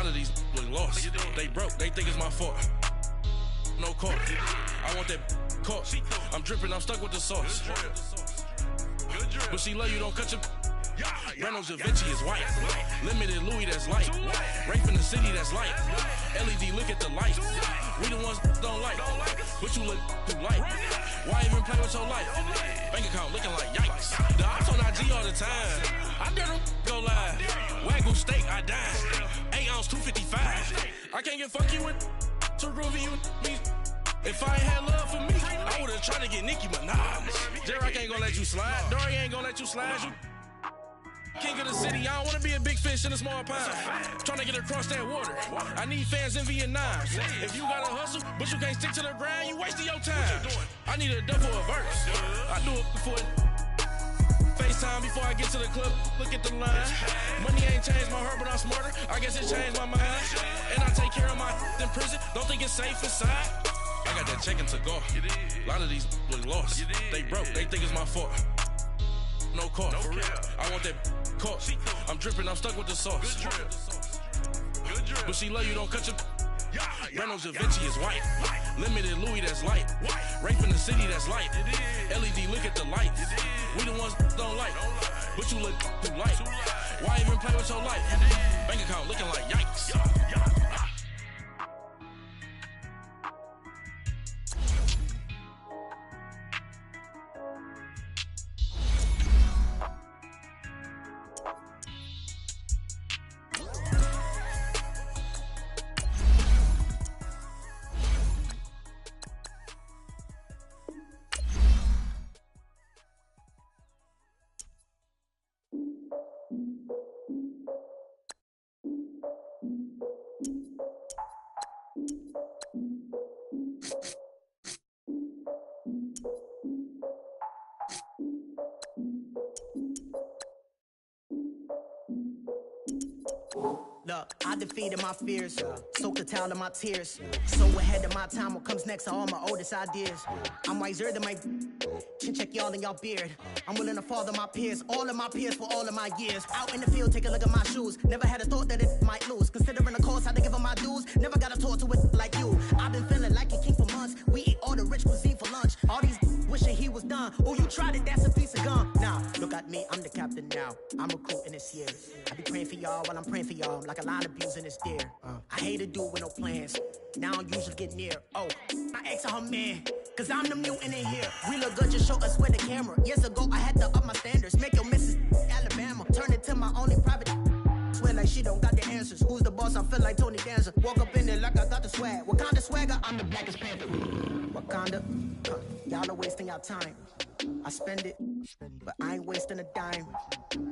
lot of these look lost. They broke, they think it's my fault. No call. I want that caught. I'm dripping, I'm stuck with the sauce. But she love you, don't cut your. Reynolds Da Vinci is white. Limited Louis, that's light. Rape in the city, that's light. LED, look at the light. We the ones don't like. But you look too light. Why even play with your life? Bank account looking like yikes. The ops on IG all the time. I dare them go live. Wagyu steak, I dine. 8 ounce, 255. I can't get funky with too groovy you me. If I ain't had love for me, I would've tried to get Nicki Minaj. J-Rock ain't gonna let you slide. Dory ain't gonna let you slide. You king of the city, I don't wanna be a big fish in a small pond. Tryna get across that water. I need fans in Vietnam. If you gotta hustle, but you can't stick to the grind, you wasting your time. I need a double a verse. I do it before FaceTime before I get to the club. Look at the line. Money ain't changed my heart, but I'm smarter. I guess it changed my mind. And I take care of my in prison. Don't think it's safe inside. I got that check-in to go. A lot of these look lost. They broke, they think it's my fault. No call, for real. I want that caught. I'm dripping, I'm stuck with the sauce. But she love you, don't cut your. Reynolds Da Vinci is white. Limited Louis, that's light. Rape in the city, that's light. LED, look at the lights. We the ones don't like. But you look too light. Why even play with your life? Bank account looking like yikes. Look, I defeated my fears, soaked the towel in my tears. So ahead of my time, what comes next are all my oldest ideas. I'm wiser than my chin check y'all in y'all beard. I'm willing to father my peers, all of my peers for all of my years. Out in the field, take a look at my shoes. Never had a thought that it might lose. Considering the cost, I had to give them my dues. Never got a talk to it like you. I've been feeling like a king for months. We eat all the rich cuisine for lunch. All these wishing he was done. Oh, you tried it, that's a piece of gum. Now, look at me, I'm the captain now. I'm recruiting this year. I be praying for y'all while I'm praying for y'all. Like a line abusing this deer. I hate to do with no plans. Now I don't usually get near. Oh, my ex her man. Cause I'm the mutant in here. We look good, just show us with the camera. Years ago, I had to up my standards. Make your missus Alabama. Turn it to my only private. Swear like she don't got the answers. Who's the boss? I feel like Tony Danza. Walk up in there like I got the swag. What kind of swagger? I'm the blackest panther. Wakanda. Y'all are wasting your time. I spend it, but I ain't wasting a dime.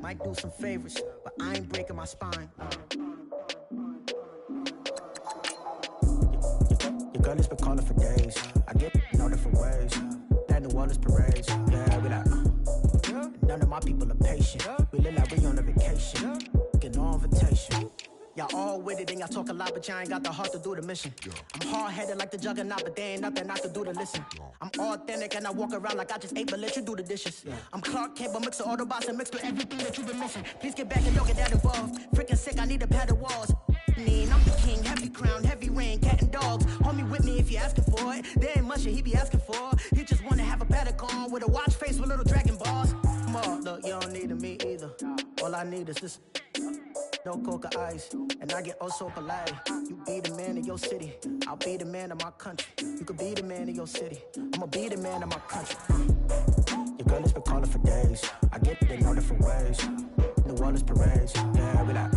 Might do some favors, but I ain't breaking my spine. Your girl has been calling for days. I get in all different ways. That New Orleans parades. Yeah, we like, none of my people are patient. We live like we on a vacation. Get no invitation. Y'all all with it and y'all talk a lot, but y'all ain't got the heart to do the mission. I'm hard-headed like the juggernaut, but there ain't nothing I can do to listen. I'm authentic and I walk around like I just ate, but let you do the dishes. I'm Clark Kent, but mix the Autobots and mixed with everything that you've been missing. Please get back and don't get that involved. Freaking sick, I need a pad of walls. I'm the king, heavy crown, heavy rain, cat and dogs. Homie with me if you asking for it. There ain't much that he be asking for. He just wanna have a paddock on with a watch face with little dragon balls. Look, you don't need me either. All I need is this. No coca ice, and I get oh so polite. You be the man of your city, I'll be the man of my country. You could be the man of your city, I'ma be the man of my country. Your girl has been calling for days. I get it in all different ways. New Orleans parades, yeah, we like.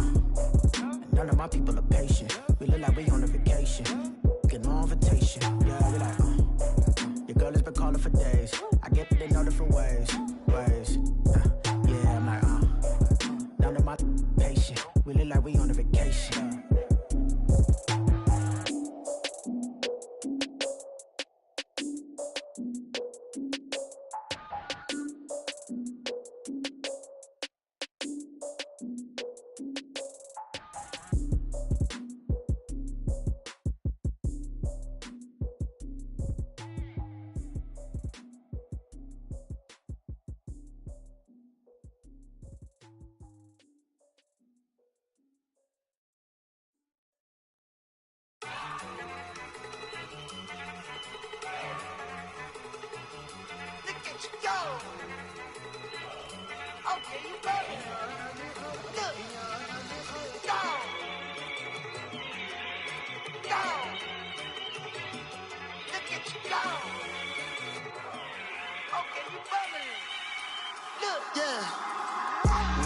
None of my people are patient. We look like we on a vacation. Get no invitation, yeah, we like. Your girl has been calling for days. I get it in all different ways. Yeah, I'm like, none of my patient. We look like we on a vacation. Yeah.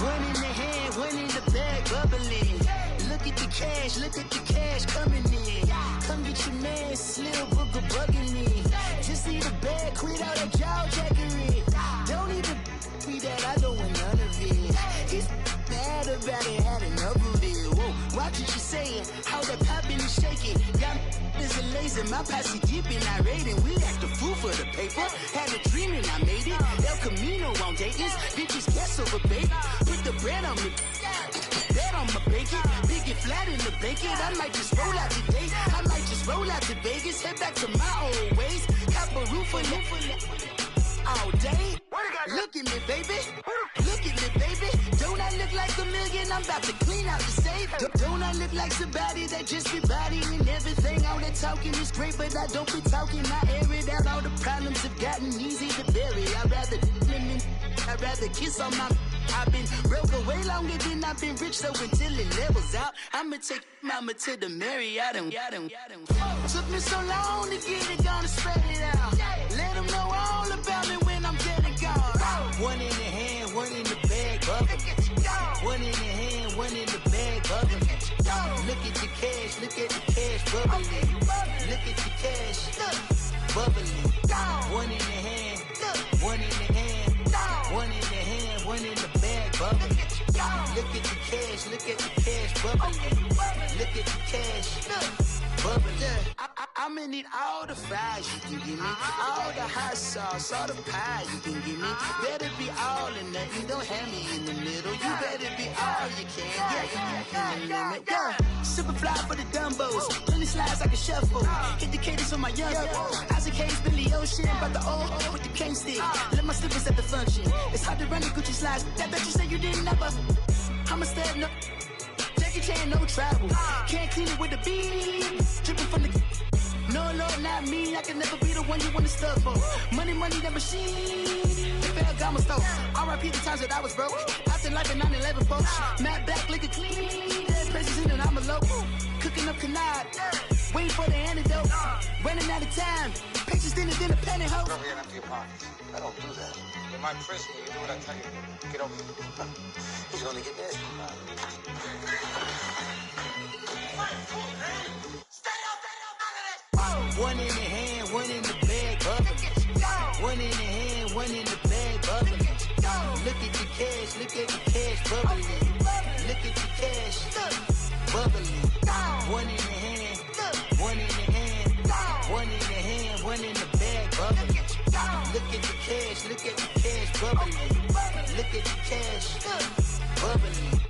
One in the hand, one in the bag, bubbling. Look at the cash coming in. Come get your man, Slim Booker bugging me. Just need a bag, quit all that jaw jackery. Don't even be that, I don't want none of it. He's mad about it, had enough of it. Whoa, watch what you saying, how that poppin' and shaking. Y'all is a lazy, my posse deep and I raiding. We act the fool for the paper, had a dream and I made it. El Camino on Dayton's, bitches guess over baby. Put the bread on me, bet on my bacon. Big and flat in the bacon, I might just roll out today. I might just roll out to Vegas, head back to my old ways. Cop a roof for all day. Look at me, baby. Look at me, baby. Don't I look like a million? I'm about to clean out the safe. Don't I look like somebody that just be bodying everything? All that talking is great, but I don't be talking. I air it out. All the problems have gotten easy to bury. I'd rather kiss on my. I've been broke way longer than I've been rich, so until it levels out, I'ma take mama to the Marriott and took me so long to get it, gonna spread it out. Let them know all about me when I'm dead and gone. One in the hand, one in the bag, bubbling. One in the hand, one in the bag, bubbling. Look at the cash, bubbling. Look at the cash, bubbling. One in the hand, one in the hand, one in the hand, one in the bag, bubbling. Look at the cash, bubbling. Look at the cash, bubbling. I'ma need all the fries you can give me, all the hot sauce, all the pie you can give me. Better be all or nothing, don't have me in the middle. You better be all you can, yeah. Super fly for the Dumbos, plenty slides like a shuffle. Hit the cadence on my young Isaac Hayes, Billy Ocean, but the old with the cane stick. Let my slippers at the function. It's hard to run the Gucci slides. That bet you say you didn't never. I'm a step no. Jackie Chan, no travel. Can't clean it with the beat. Dripping from the. No, Lord, not me. I can never be the one you want to stuff for. Money, that machine. Gamma stove. R.I.P. the times that I was broke. Out in life in 9/11, folks. Matte black, liquor clean. Dead places in and I'm a local. Cooking up canard. Waiting for the antidote. Running out of time. Pictures thinner than a pantyhose. Over here and empty your pockets. I don't do that. In my prison, you do what I tell you. Get over here. He's gonna get this. One in the hand, one in the bag, bubbling. One in the hand, one in the bag, bubbling. Look at the cash, bubbling. Look at the cash, bubbling. One in the hand, one in the hand, one in the hand, one in the bag, bubbling. Look at the cash, bubbling. Look at the cash, bubbling.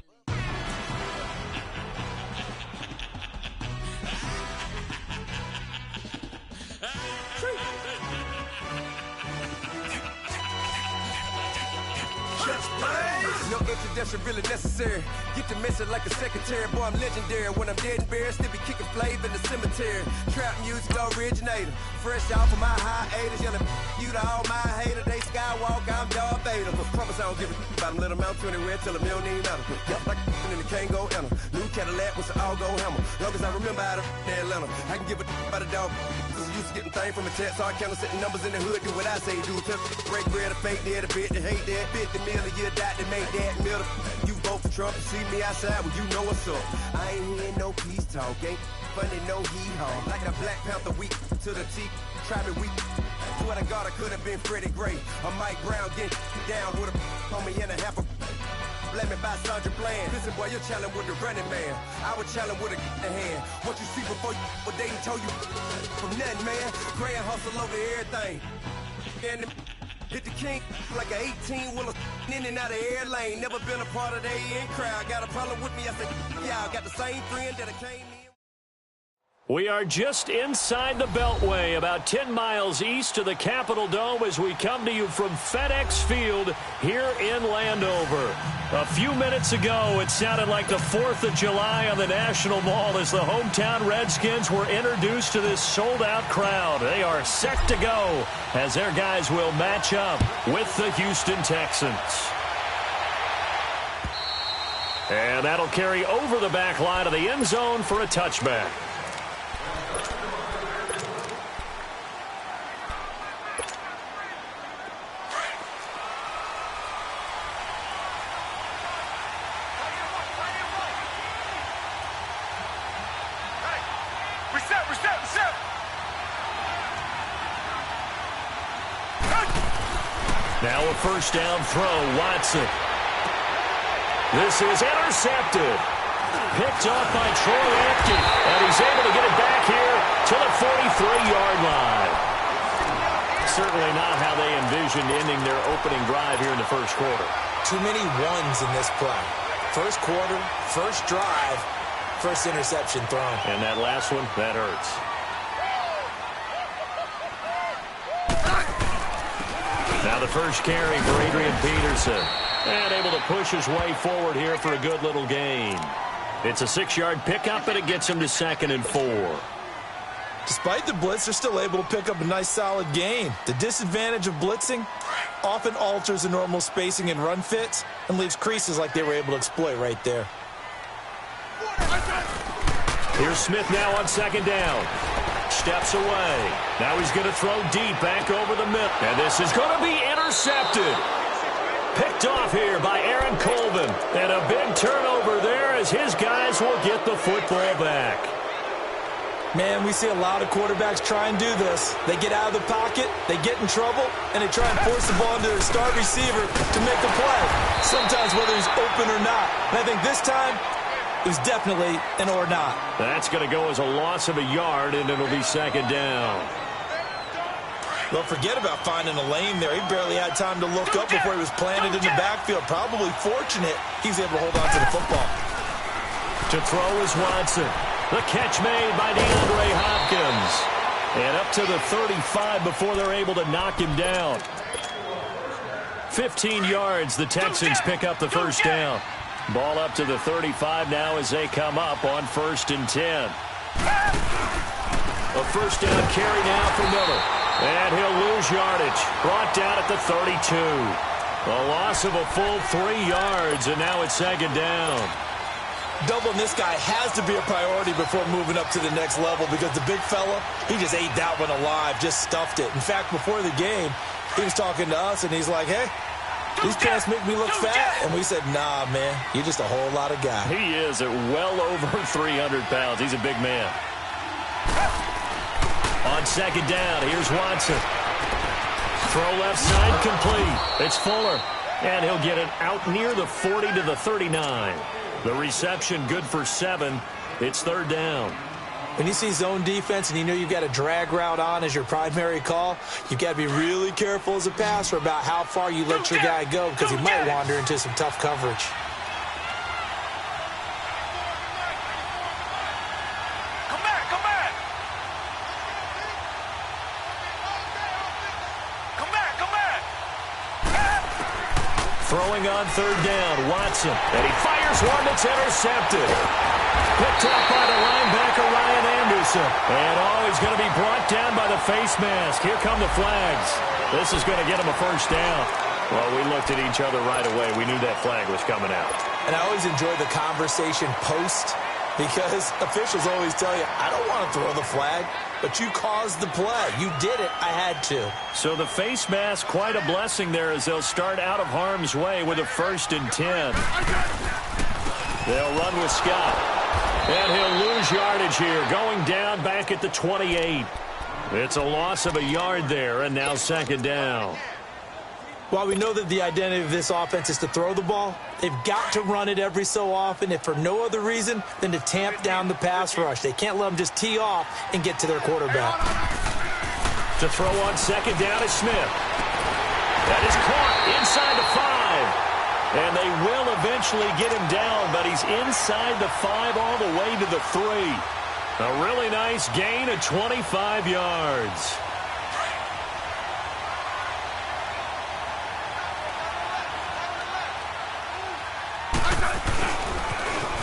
No introduction really necessary. Get the message like a secretary. Boy, I'm legendary. When I'm dead and buried, still be kicking flavor in the cemetery. Trap music originator. Fresh off of my hiatus. Yelling you to all my haters. They skywalk, I'm Darth Vader. But promise I don't give a about them. Let them out anywhere till a million ain't matter. Yup, like and the can't go enter. New Cadillac with an all-go hammer. Long as I remember how to Atlanta. I can give a about a dog. Used to getting things from a text. So I count setting numbers in the hood. Do what I say do. Break bread, a fake dead, a bit to hate that. 50 million a year, that make that middle. You vote for Trump, you see me outside, well, you know what's up. I ain't hearing no peace talk, ain't funny, no hee-haw. Like a Black Panther weak to the teeth, try me weak. Swear to God, I could have been Freddie Gray. Or Mike Brown get down with a on me and a half a blame me by Sandra Bland. Listen, boy, you're challenging with the running man. I would challenge with a hand. What you see before you, what they told you from nothing, man. Grand hustle over everything. And hit the king like an 18-wheeler in and out of air lane. Never been a part of the in crowd. Got a problem with me, I said, y'all got the same friend that I came in. We are just inside the Beltway, about 10 miles east of the Capitol Dome as we come to you from FedEx Field here in Landover. A few minutes ago, it sounded like the 4th of July on the National Mall as the hometown Redskins were introduced to this sold-out crowd. They are set to go as their guys will match up with the Houston Texans. And that'll carry over the back line of the end zone for a touchback. Now a first down throw, Watson. This is intercepted. Picked off by Troy Apke, and he's able to get it back here to the 43-yard line. Certainly not how they envisioned ending their opening drive here in the first quarter. Too many ones in this play. First quarter, first drive, first interception thrown. And that last one, that hurts. Now the first carry for Adrian Peterson. And able to push his way forward here for a good little gain. It's a 6-yard pickup, and it gets him to 2nd and 4. Despite the blitz, they're still able to pick up a nice, solid gain. The disadvantage of blitzing often alters the normal spacing and run fits and leaves creases like they were able to exploit right there. Here's Smith now on 2nd down. Steps away. Now he's going to throw deep back over the middle. And this is going to be intercepted. Picked off here by Aaron Colvin. And a big turnover there as his guys will get the football back. Man, we see a lot of quarterbacks try and do this. They get out of the pocket, they get in trouble, and they try and force the ball into their star receiver to make a play. Sometimes whether he's open or not. And I think this time, it was definitely an or not. That's going to go as a loss of a yard, and it'll be 2nd down. Well, forget about finding a lane there. He barely had time to look up before he was planted in the backfield. Probably fortunate he was able to hold on to the football. To throw is Watson. The catch made by DeAndre Hopkins. And up to the 35 before they're able to knock him down. 15 yards, the Texans pick up the first down. Ball up to the 35 now as they come up on 1st and 10. A first down carry now for Miller. And he'll lose yardage. Brought down at the 32. A loss of a full 3 yards, and now it's 2nd down. Doubling this guy has to be a priority before moving up to the next level because the big fella, he just ate that one alive, just stuffed it. In fact, before the game, he was talking to us, and he's like, hey, these pants make me look fat. And we said, nah, man, you're just a whole lot of guy. He is at well over 300 pounds. He's a big man. On 2nd down, here's Watson. Throw left side complete. It's Fuller. And he'll get it out near the 40 to the 39. The reception good for 7. It's 3rd down. When you see zone defense and you know you've got a drag route on as your primary call, you've got to be really careful as a passer about how far you let your guy go because he might wander into some tough coverage. Throwing on 3rd down, Watson. And he fires one that's intercepted. Picked up by the linebacker, Ryan Anderson. And, he's going to be brought down by the face mask. Here come the flags. This is going to get him a first down. Well, we looked at each other right away. We knew that flag was coming out. And I always enjoy the conversation post because officials always tell you, I don't want to throw the flag, but you caused the play. You did it. I had to. So the face mask, quite a blessing there as they'll start out of harm's way with a 1st and 10. They'll run with Scott. And he'll lose yardage here, going down back at the 28. It's a loss of a yard there, and now 2nd down. While we know that the identity of this offense is to throw the ball, they've got to run it every so often, if for no other reason than to tamp down the pass rush. They can't let them just tee off and get to their quarterback. To throw on 2nd down is Smith. That is caught inside the 5. And they will eventually get him down, but he's inside the 5 all the way to the 3. A really nice gain of 25 yards.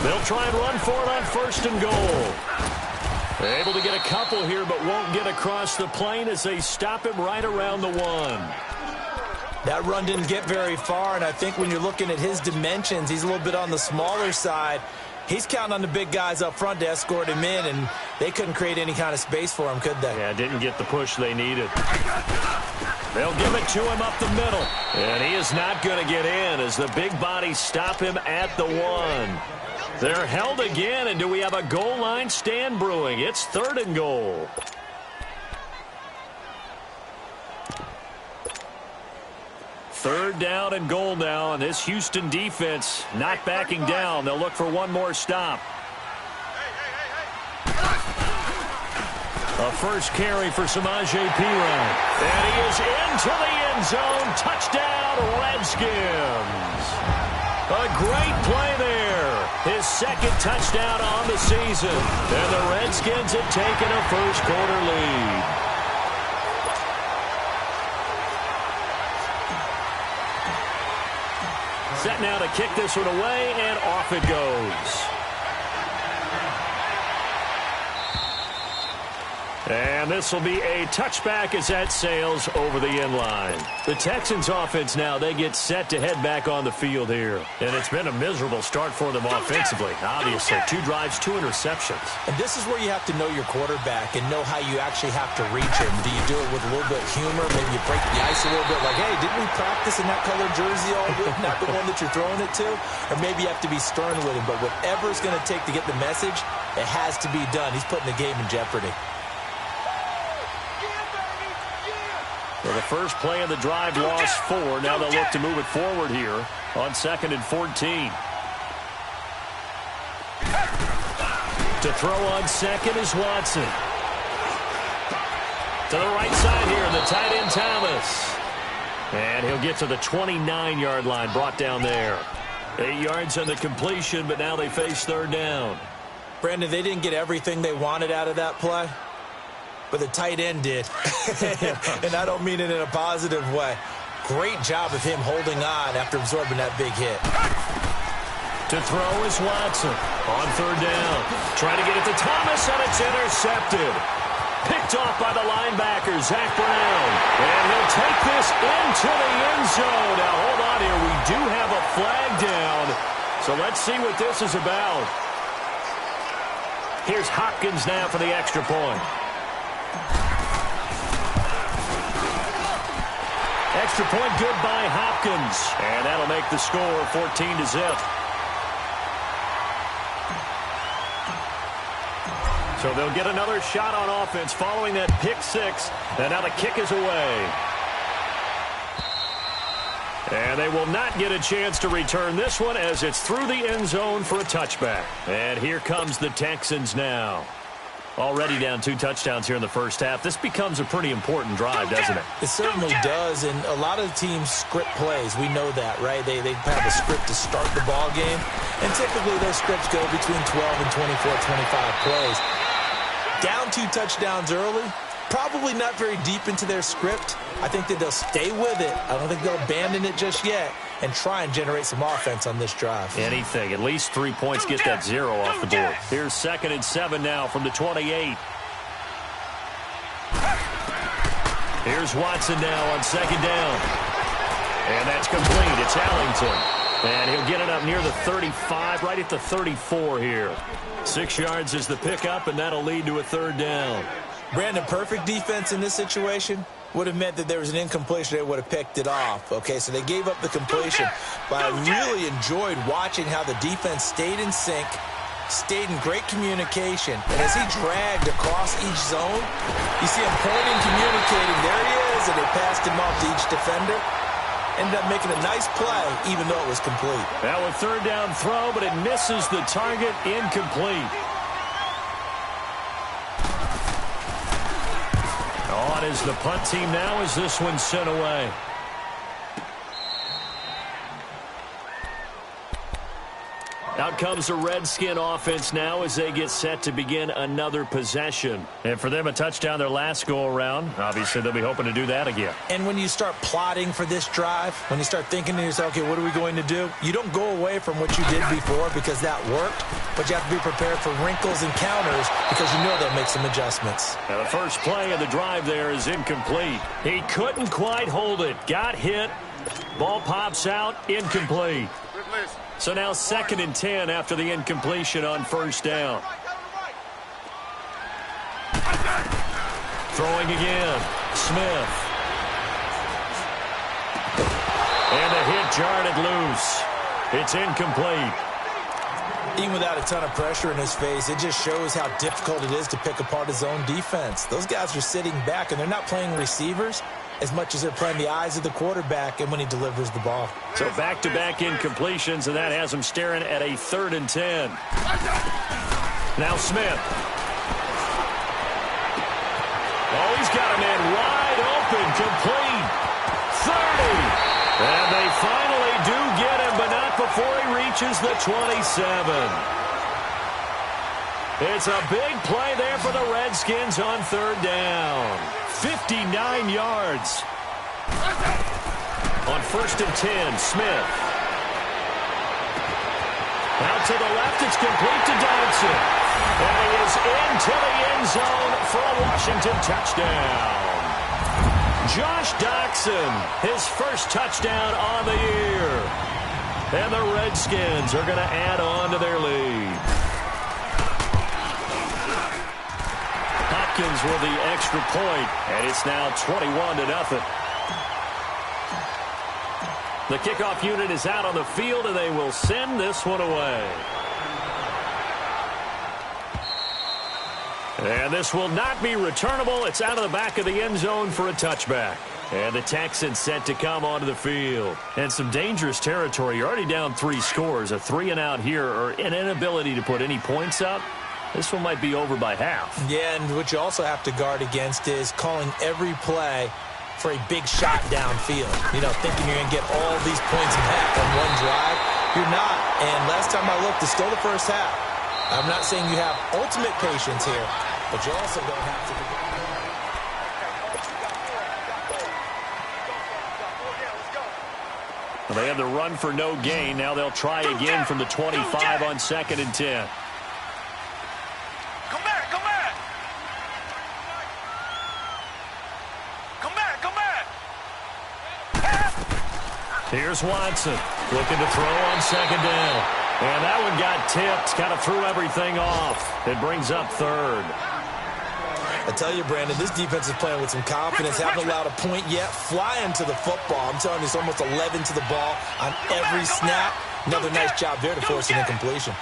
They'll try and run for it on 1st and goal. They're able to get a couple here, but won't get across the plane as they stop him right around the 1. That run didn't get very far, and I think when you're looking at his dimensions, he's a little bit on the smaller side. He's counting on the big guys up front to escort him in, and they couldn't create any kind of space for him, could they? Yeah, didn't get the push they needed. They'll give it to him up the middle, and he is not going to get in as the big bodies stop him at the 1. They're held again, and do we have a goal line stand brewing? It's 3rd and goal. Third down and goal now, and this Houston defense not backing down. They'll look for one more stop. A first carry for Samaje Perine. And he is into the end zone. Touchdown, Redskins. A great play there. His 2nd touchdown on the season. And the Redskins have taken a first-quarter lead. Set now to kick this one away, and off it goes. And this will be a touchback as that sails over the end line. The Texans offense now, they get set to head back on the field here. And it's been a miserable start for them offensively. Obviously, 2 drives, 2 interceptions. And this is where you have to know your quarterback and know how you actually have to reach him. Do you do it with a little bit of humor? Maybe you break the ice a little bit like, hey, didn't we practice in that colored jersey all week? Not the one that you're throwing it to? Or maybe you have to be stern with him. But whatever it's going to take to get the message, it has to be done. He's putting the game in jeopardy. So the first play of the drive lost 4. Now they'll look to move it forward here on 2nd and 14. To throw on 2nd is Watson. To the right side here, the tight end Thomas. And he'll get to the 29-yard line, brought down there. 8 yards on the completion, but now they face 3rd down. Brandon, they didn't get everything they wanted out of that play, but the tight end did. And I don't mean it in a positive way. Great job of him holding on after absorbing that big hit. To throw is Watson on 3rd down. Trying to get it to Thomas, and it's intercepted. Picked off by the linebacker, Zach Brown. And he'll take this into the end zone. Now, hold on here. We do have a flag down. So let's see what this is about. Here's Hopkins now for the extra point. Extra point good by Hopkins. And that'll make the score 14-0. So they'll get another shot on offense following that pick 6. And now the kick is away. And they will not get a chance to return this one as it's through the end zone for a touchback. And here comes the Texans now. Already down 2 touchdowns here in the first half. This becomes a pretty important drive, doesn't it? It certainly does, and a lot of the teams script plays. We know that, right? They have a script to start the ball game, and typically those scripts go between 12 and 24, 25 plays. Down 2 touchdowns early, probably not very deep into their script. I think that they'll stay with it. I don't think they'll abandon it just yet and try and generate some offense on this drive. Anything. At least 3 points. Get that 0 off the board. Here's 2nd and 7 now from the 28. Here's Watson now on 2nd down. And that's complete. It's Allington. And he'll get it up near the 35, right at the 34 here. 6 yards is the pickup, and that'll lead to a 3rd down. Brandon, perfect defense in this situation would have meant that there was an incompletion. They would have picked it off. Okay, so they gave up the completion. But I really enjoyed watching how the defense stayed in sync, stayed in great communication. And as he dragged across each zone, you see him pointing, communicating. There he is, and they passed him off to each defender. Ended up making a nice play, even though it was complete. Now a 3rd down throw, but it misses the target, incomplete. On is the punt team now as this one's sent away. Out comes the Redskin offense now as they get set to begin another possession. And for them, a touchdown their last go-around. Obviously, they'll be hoping to do that again. And when you start plotting for this drive, when you start thinking to yourself, okay, what are we going to do? You don't go away from what you did before because that worked, but you have to be prepared for wrinkles and counters because you know they'll make some adjustments. Now, the first play of the drive there is incomplete. He couldn't quite hold it. Got hit. Ball pops out. Incomplete. So now 2nd and 10 after the incompletion on 1st down. Throwing again. Smith. And the hit jarred it loose. It's incomplete. Even without a ton of pressure in his face, it just shows how difficult it is to pick apart his own defense. Those guys are sitting back, and they're not playing receivers as much as they're playing the eyes of the quarterback and when he delivers the ball. So back-to-back incompletions, and that has him staring at a 3rd and 10. Now Smith. Oh, he's got a man wide open, complete. 30. And they finally do get him, but not before he reaches the 27. It's a big play there for the Redskins on 3rd down. 59 yards. On 1st and 10, Smith. Out to the left, it's complete to Dodson. And he is into the end zone for a Washington touchdown. Josh Doctson, his first touchdown on the year. And the Redskins are going to add on to their lead. Hopkins with the extra point, and it's now 21-0. The kickoff unit is out on the field, and they will send this one away. And this will not be returnable. It's out of the back of the end zone for a touchback. And the Texans set to come onto the field. And some dangerous territory. You're already down 3 scores. A 3-and-out here, or an inability to put any points up. This one might be over by half. Yeah, and what you also have to guard against is calling every play for a big shot downfield. You know, thinking you're going to get all these points back on one drive. You're not. And last time I looked, it's still the first half. I'm not saying you have ultimate patience here, but you also don't have to. Well, they had the run for no gain. Now they'll try again from the 25 on 2nd and 10. Come back, come back. Come back, come back. Here's Watson looking to throw on 2nd down. And that one got tipped, kind of threw everything off. It brings up 3rd. I tell you, Brandon, this defense is playing with some confidence. Haven't allowed a point yet. Flying to the football. I'm telling you, it's almost 11 to the ball on every snap. Another nice job there to force an incompletion.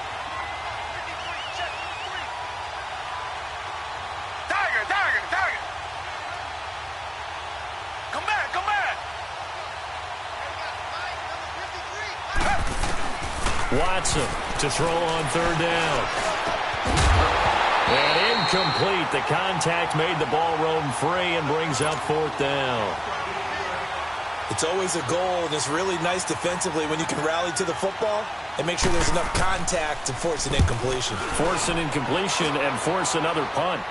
Tiger. Come back, come back. Watson to throw on 3rd down. And incomplete. The contact made the ball roam free and brings up 4th down. It's always a goal, and it's really nice defensively when you can rally to the football and make sure there's enough contact to force an incompletion. Force an incompletion and force another punt.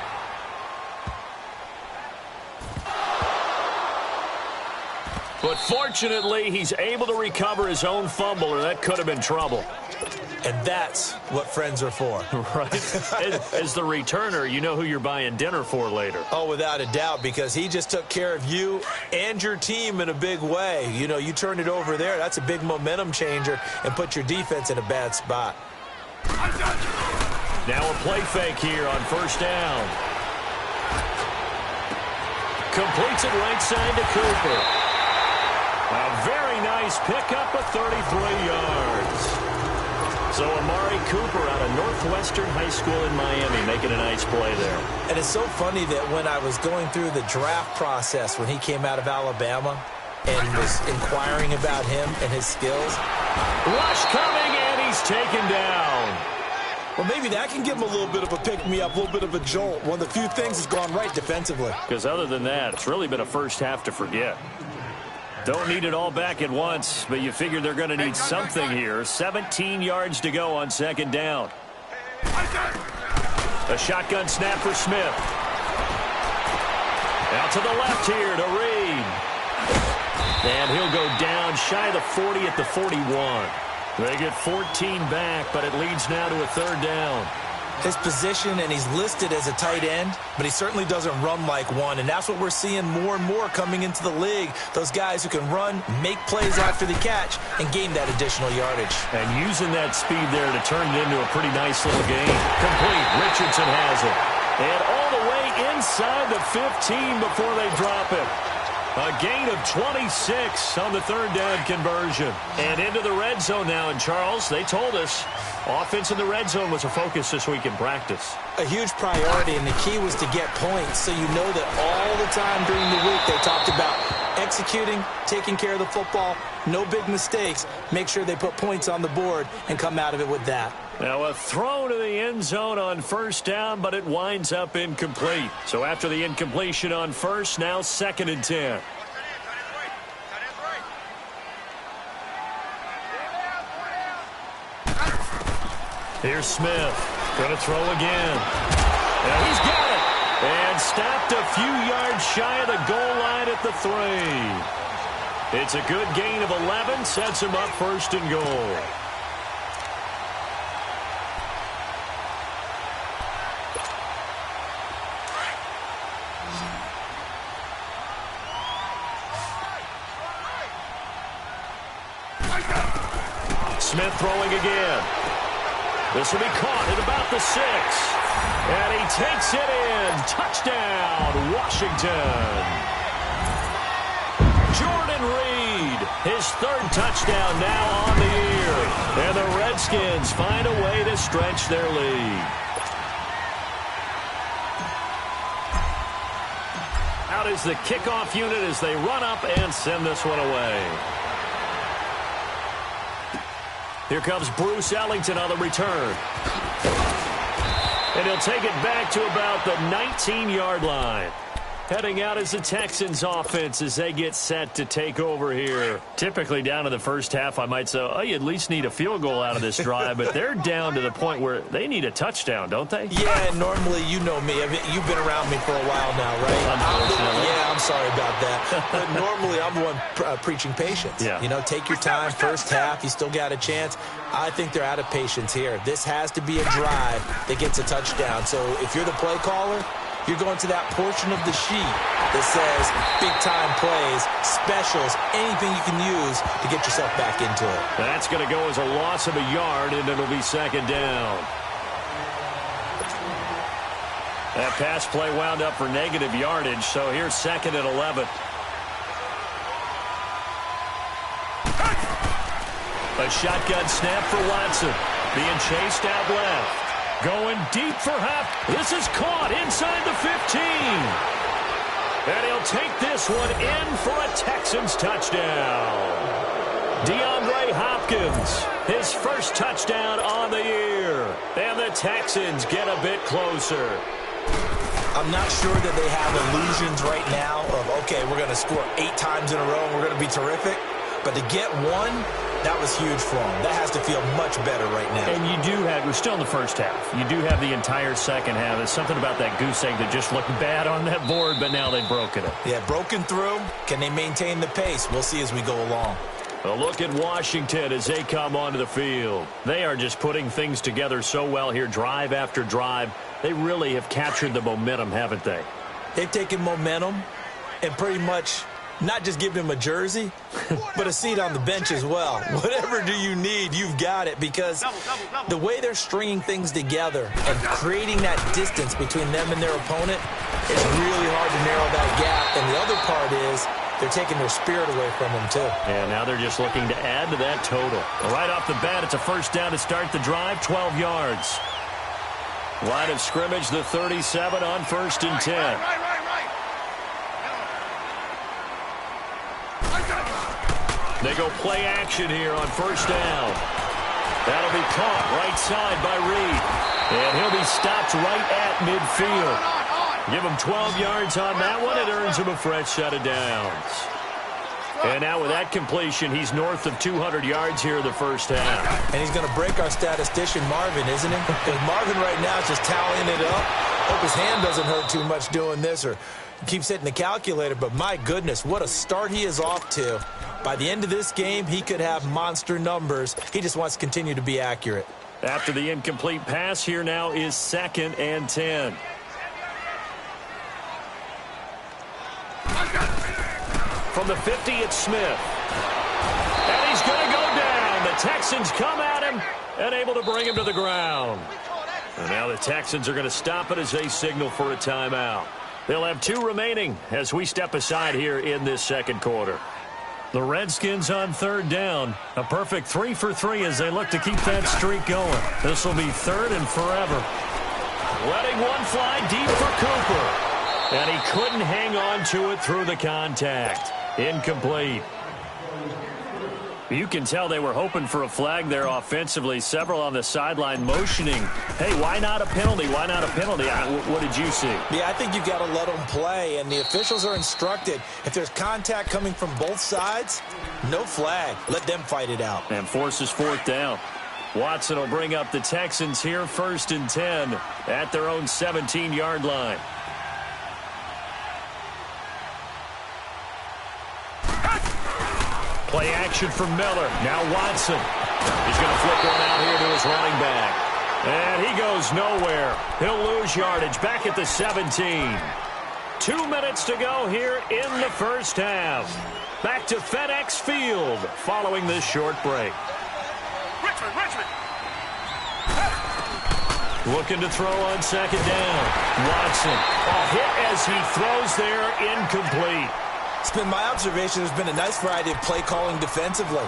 But fortunately, he's able to recover his own fumble, or that could have been trouble. And that's what friends are for. Right. As the returner, you know who you're buying dinner for later. Oh, without a doubt, because he just took care of you and your team in a big way. You know, you turned it over there. That's a big momentum changer and put your defense in a bad spot. Now a play fake here on 1st down. Completes it right side to Cooper. A very nice pickup of 33 yards. So Amari Cooper out of Northwestern High School in Miami making a nice play there. And it's so funny that when I was going through the draft process when he came out of Alabama and was inquiring about him and his skills. Rush coming, and he's taken down. Well, maybe that can give him a little bit of a pick-me-up, a little bit of a jolt. One of the few things that's gone right defensively. Because other than that, it's really been a first half to forget. Don't need it all back at once, but you figure they're going to need something here. 17 yards to go on 2nd down. A shotgun snap for Smith. Out to the left here to Reed. And he'll go down shy of the 40 at the 41. They get 14 back, but it leads now to a 3rd down. His position, and he's listed as a tight end, but he certainly doesn't run like one, and that's what we're seeing more and more coming into the league. Those guys who can run, make plays after the catch, and gain that additional yardage. And using that speed there to turn it into a pretty nice little game. Complete. Richardson has it. And all the way inside the 15 before they drop it. A gain of 26 on the third down conversion. And into the red zone now. And, Charles, they told us offense in the red zone was a focus this week in practice. A huge priority, and the key was to get points. So you know that all the time during the week they talked about executing, taking care of the football, no big mistakes. Make sure they put points on the board and come out of it with that. Now a throw to the end zone on first down, but it winds up incomplete. So after the incompletion on first, now 2nd and 10. Here's Smith. Going to throw again. And he's got it. And stopped a few yards shy of the goal line at the 3. It's a good gain of 11. Sets him up 1st and goal. Smith throwing again. This will be caught at about the 6. And he takes it in. Touchdown, Washington. Jordan Reed, his 3rd touchdown now on the year. And the Redskins find a way to stretch their lead. Out is the kickoff unit as they run up and send this one away. Here comes Bruce Ellington on the return. And he'll take it back to about the 19-yard line. Heading out is the Texans offense as they get set to take over here. Typically down in the first half, I might say, oh, you at least need a field goal out of this drive. But they're down to the point where they need a touchdown, don't they? Yeah, normally, you know me. I mean, you've been around me for a while now, right? Yeah, I'm sorry about that. But normally, I'm the one preaching patience. Yeah. You know, take your time, first half, you still got a chance. I think they're out of patience here. This has to be a drive that gets a touchdown. So if you're the play caller, you're going to that portion of the sheet that says big-time plays, specials, anything you can use to get yourself back into it. That's going to go as a loss of a yard, and it'll be 2nd down. That pass play wound up for negative yardage, so here's 2nd and 11. A shotgun snap for Watson. Being chased out left. Going deep for half. This is caught inside the 15. And he'll take this one in for a Texans touchdown. DeAndre Hopkins, his 1st touchdown on the year. And the Texans get a bit closer. I'm not sure that they have illusions right now of, okay, we're going to score 8 times in a row and we're going to be terrific. But to get one, that was huge for them. That has to feel much better right now. And you do have, we're still in the first half. You do have the entire second half. There's something about that goose egg that just looked bad on that board, but now they've broken it. Yeah, broken through. Can they maintain the pace? We'll see as we go along. A look at Washington as they come onto the field. They are just putting things together so well here, drive after drive. They really have captured the momentum, haven't they? They've taken momentum and pretty much not just give him a jersey, but a seat on the bench as well. Whatever do you need, you've got it, because the way they're stringing things together and creating that distance between them and their opponent, it's really hard to narrow that gap. And the other part is they're taking their spirit away from them, too. And now they're just looking to add to that total. Right off the bat, it's a 1st down to start the drive, 12 yards. Line of scrimmage, the 37 on 1st and 10. They go play action here on 1st down. That'll be caught right side by Reed. And he'll be stopped right at midfield. Give him 12 yards on that one. It earns him a fresh set of downs. And now with that completion, he's north of 200 yards here in the first half. And he's going to break our statistician, Marvin, isn't he? Because Marvin right now is just tallying it up. Hope his hand doesn't hurt too much doing this or keeps hitting the calculator. But my goodness, what a start he is off to. By the end of this game, he could have monster numbers. He just wants to continue to be accurate. After the incomplete pass, here now is 2nd and 10. From the 50, it's Smith. And he's going to go down. The Texans come at him and able to bring him to the ground. And now the Texans are going to stop it as they signal for a timeout. They'll have 2 remaining as we step aside here in this second quarter. The Redskins on 3rd down. A perfect 3 for 3 as they look to keep that streak going. This will be 3rd and forever. Letting one fly deep for Cooper. And he couldn't hang on to it through the contact. Incomplete. You can tell they were hoping for a flag there offensively. Several on the sideline motioning, hey, why not a penalty? Why not a penalty? What did you see? Yeah, I think you've got to let them play, and the officials are instructed. If there's contact coming from both sides, no flag. Let them fight it out. And forces 4th down. Watson will bring up the Texans here 1st and 10 at their own 17-yard line. Play action from Miller. Now Watson. He's going to flip one out here to his running back. And he goes nowhere. He'll lose yardage back at the 17. 2 minutes to go here in the first half. Back to FedEx Field following this short break. Richmond. Looking to throw on 2nd down. Watson. A hit as he throws there, incomplete. It's been my observation there's been a nice variety of play calling defensively.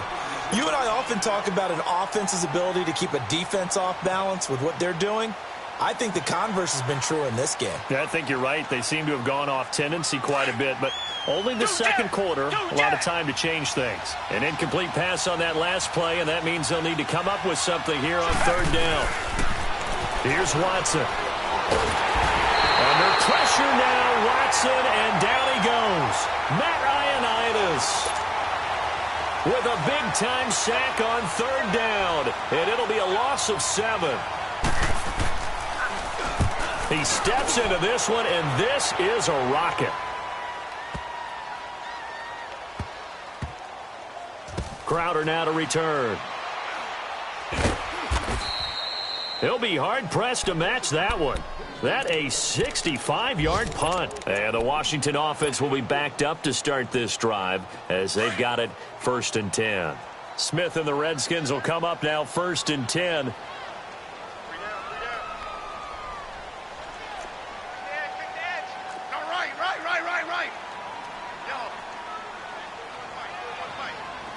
You and I often talk about an offense's ability to keep a defense off balance with what they're doing. I think the converse has been true in this game. Yeah, I think you're right. They seem to have gone off tendency quite a bit, but only the second quarter, a lot of time to change things. An incomplete pass on that last play, and that means they'll need to come up with something here on 3rd down. Here's Watson. Under pressure now, Watson, and down he goes. Matt Ioannidis with a big-time sack on 3rd down, and it'll be a loss of 7. He steps into this one, and this is a rocket. Crowder now to return. He'll be hard-pressed to match that one. That a 65-yard punt. And the Washington offense will be backed up to start this drive as they've got it 1st and 10. Smith and the Redskins will come up now 1st and 10. Right. Yellow.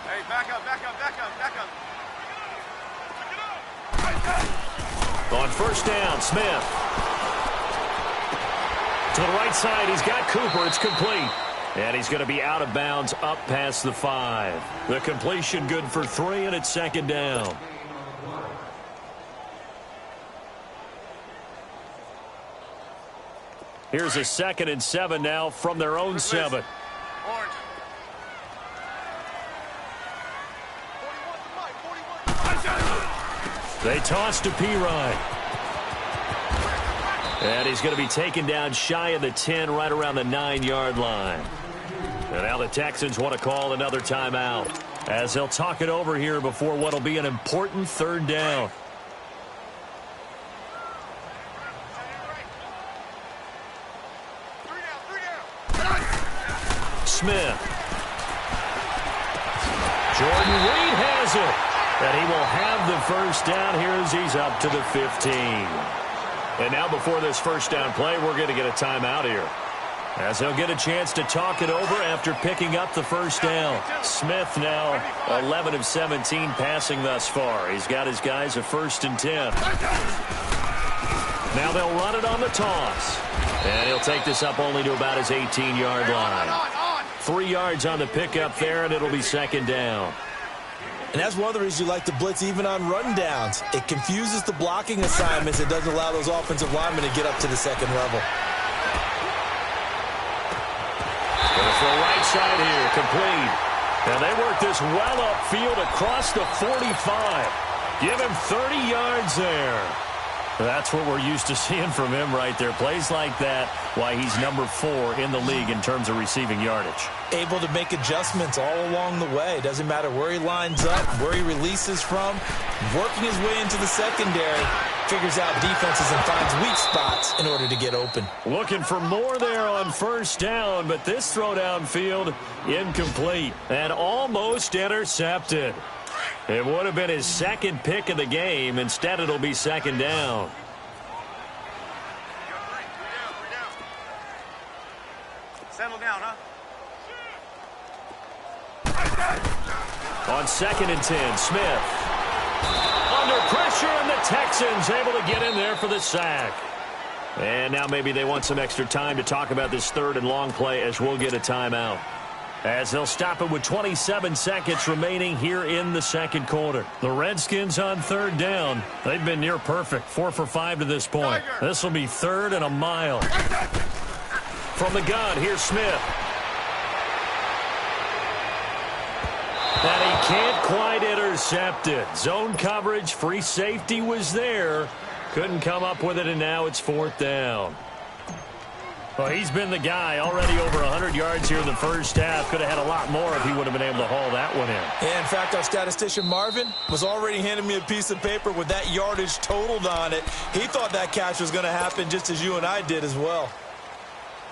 Hey, back up. On 1st down, Smith. To the right side, he's got Cooper. It's complete. And he's going to be out of bounds up past the 5. The completion good for 3, and it's 2nd down. Here's a 2nd and 7 now from their own 7. Orange. They toss to Pirine. And he's going to be taken down shy of the 10, right around the 9-yard line. And now the Texans want to call another timeout as they'll talk it over here before what will be an important 3rd down. Smith. Jordan Reed has it. And he will have the 1st down here as he's up to the 15. And now before this 1st down play, we're going to get a timeout here, as they'll get a chance to talk it over after picking up the 1st down. Smith now 11 of 17 passing thus far. He's got his guys a 1st and 10. Now they'll run it on the toss. And he'll take this up only to about his 18-yard line. 3 yards on the pickup there, and it'll be 2nd down. And that's one of the reasons you like to blitz even on rundowns. It confuses the blocking assignments. It doesn't allow those offensive linemen to get up to the 2nd level. Going for the right side here, complete. And they work this well upfield across the 45. Give him 30 yards there. That's what we're used to seeing from him right there. Plays like that, why he's number 4 in the league in terms of receiving yardage. Able to make adjustments all along the way. Doesn't matter where he lines up, where he releases from. Working his way into the secondary, figures out defenses and finds weak spots in order to get open. Looking for more there on 1st down, but this throw downfield incomplete and almost intercepted. It would have been his 2nd pick of the game. Instead, it'll be 2nd down. Settle down, huh? On 2nd and 10, Smith. Under pressure, and the Texans able to get in there for the sack. And now maybe they want some extra time to talk about this 3rd and long play as we'll get a timeout. As they'll stop it with 27 seconds remaining here in the 2nd quarter. The Redskins on 3rd down. They've been near perfect, 4 for 5 to this point. This will be 3rd and a mile. From the gun, here's Smith. And he can't quite intercept it. Zone coverage, free safety was there. Couldn't come up with it, and now it's 4th down. Well, he's been the guy already over 100 yards here in the first half. Could have had a lot more if he would have been able to haul that one in. Yeah, in fact, our statistician Marvin was already handing me a piece of paper with that yardage totaled on it. He thought that catch was going to happen just as you and I did as well.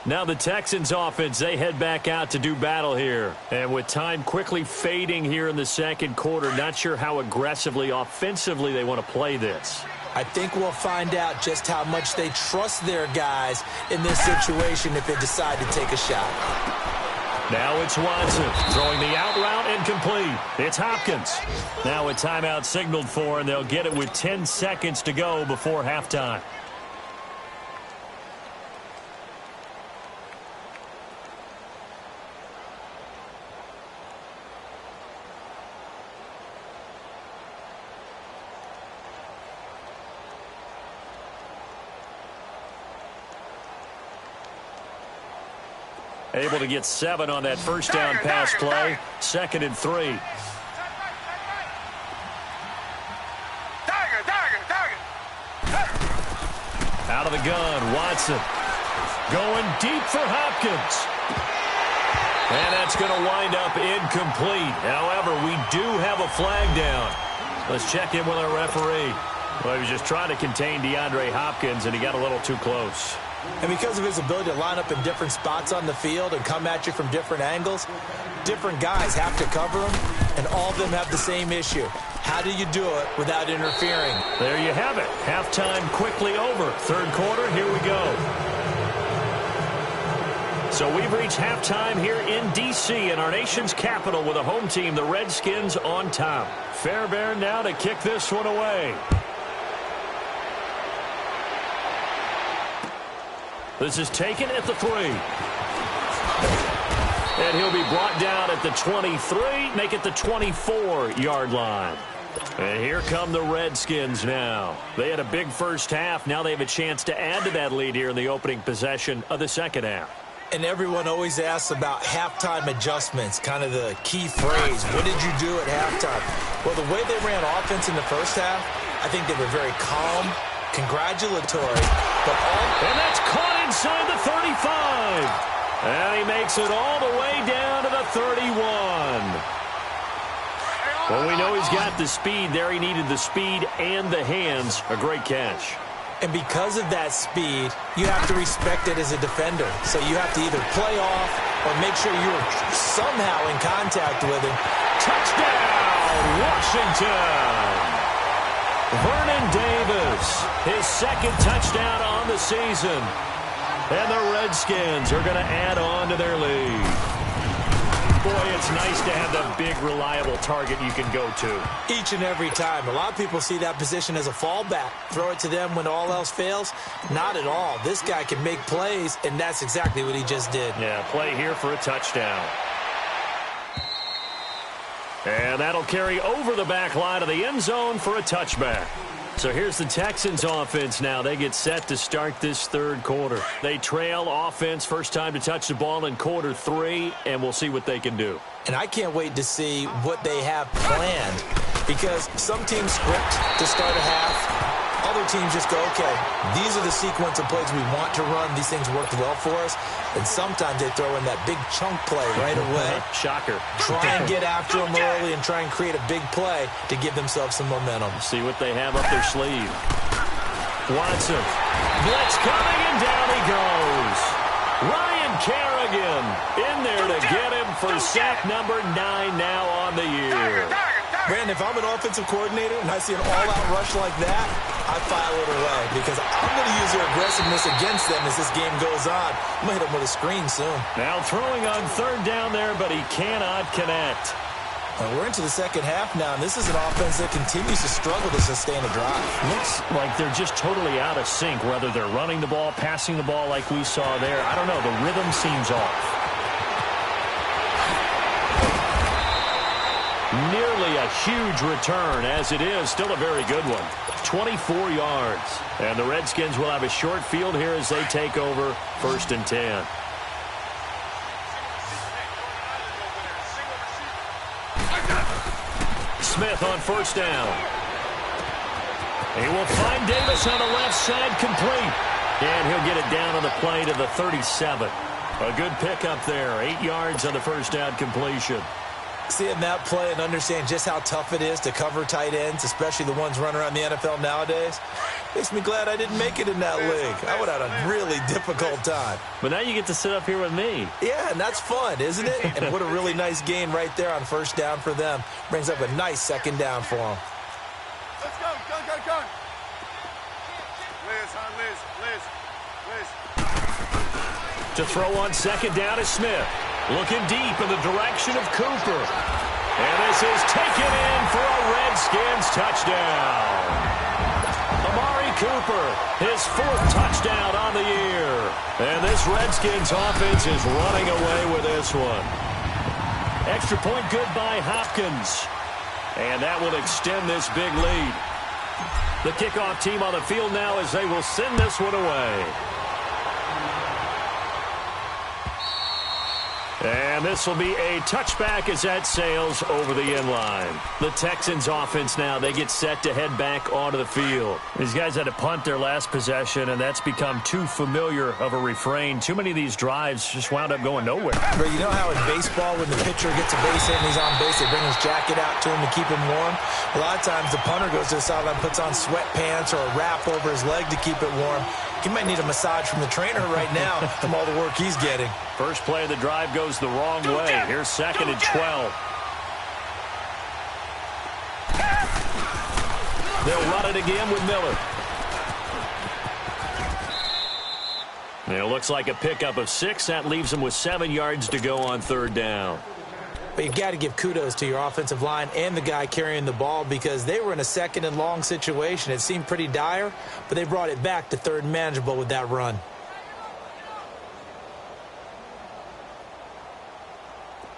Now the Texans offense, they head back out to do battle here. And with time quickly fading here in the 2nd quarter, not sure how aggressively, offensively they want to play this. I think we'll find out just how much they trust their guys in this situation if they decide to take a shot. Now it's Watson throwing the out route and complete. It's Hopkins. Now a timeout signaled for, and they'll get it with 10 seconds to go before halftime. Able to get 7 on that first down pass play. 2nd and 3. Out of the gun, Watson. Going deep for Hopkins. And that's going to wind up incomplete. However, we do have a flag down. Let's check in with our referee. Well, he was just trying to contain DeAndre Hopkins, and he got a little too close. And because of his ability to line up in different spots on the field and come at you from different angles, different guys have to cover him, and all of them have the same issue. How do you do it without interfering? There you have it. Halftime quickly over. 3rd quarter, here we go. So we've reached halftime here in D.C. in our nation's capital with a home team, the Redskins, on top. Fairbairn now to kick this one away. This is taken at the 3. And he'll be brought down at the 23, make it the 24-yard line. And here come the Redskins now. They had a big first half. Now they have a chance to add to that lead here in the opening possession of the 2nd half. And everyone always asks about halftime adjustments, kind of the key phrase. What did you do at halftime? Well, the way they ran offense in the first half, I think they were very calm, congratulatory, and that's caught inside the 35. And he makes it all the way down to the 31. Well, we know he's got the speed there. He needed the speed and the hands. A great catch. And because of that speed, you have to respect it as a defender. So you have to either play off or make sure you're somehow in contact with him. Touchdown, Washington! Vernon Davis, his 2nd touchdown on the season. And the Redskins are going to add on to their lead. Boy, it's nice to have that big, reliable target you can go to. Each and every time. A lot of people see that position as a fallback. Throw it to them when all else fails. Not at all. This guy can make plays, and that's exactly what he just did. Yeah, play here for a touchdown. And that'll carry over the back line of the end zone for a touchback. So here's the Texans offense now. They get set to start this 3rd quarter. They trail offense, first time to touch the ball in quarter 3, and we'll see what they can do. And I can't wait to see what they have planned, because some teams script to start a half. Other teams just go, okay, these are the sequence of plays we want to run. These things worked well for us. And sometimes they throw in that big chunk play right away. Shocker. Try and get after them early and try and create a big play to give themselves some momentum. See what they have up their sleeve. Watson. Blitz coming, and down he goes. Ryan Kerrigan in there to get him for sack number 9 now on the year. Brandon, if I'm an offensive coordinator and I see an all-out rush like that, I file it away because I'm going to use their aggressiveness against them as this game goes on. I'm going to hit them with a screen soon. Now throwing on third down there, but he cannot connect. We're into the second half now, and this is an offense that continues to struggle to sustain a drive. Looks like they're just totally out of sync, whether they're running the ball, passing the ball like we saw there. I don't know. The rhythm seems off. Nearly a huge return, as it is. Still a very good one. 24 yards. And the Redskins will have a short field here as they take over 1st and 10. Smith on 1st down. He will find Davis on the left side, complete. And he'll get it down on the play to the 37. A good pickup there. 8 yards on the 1st down completion. Seeing that play and understand just how tough it is to cover tight ends, especially the ones running around the NFL nowadays, makes me glad I didn't make it in that league. I would have had a really difficult time. But now you get to sit up here with me. Yeah, and that's fun, isn't it? And what a really nice gain right there on 1st down for them. Brings up a nice 2nd down for them. Let's go, go. Liz. To throw on 2nd down is Smith. Looking deep in the direction of Cooper. And this is taken in for a Redskins touchdown. Amari Cooper, his 4th touchdown on the year. And this Redskins offense is running away with this one. Extra point good by Hopkins. And that will extend this big lead. The kickoff team on the field now as they will send this one away. And this will be a touchback as that sails over the inline. The Texans offense now, they get set to head back onto the field. These guys had to punt their last possession, and that's become too familiar of a refrain. Too many of these drives just wound up going nowhere. But you know how in baseball, when the pitcher gets a base hit and he's on base, they bring his jacket out to him to keep him warm? A lot of times the punter goes to the sideline, puts on sweatpants or a wrap over his leg to keep it warm. He might need a massage from the trainer right now from all the work he's getting. First play of the drive goes the wrong way. Here's 2nd and 12. They'll run it again with Miller. And it looks like a pickup of 6. That leaves them with 7 yards to go on 3rd down. But you've got to give kudos to your offensive line and the guy carrying the ball because they were in a 2nd and long situation. It seemed pretty dire, but they brought it back to 3rd and manageable with that run.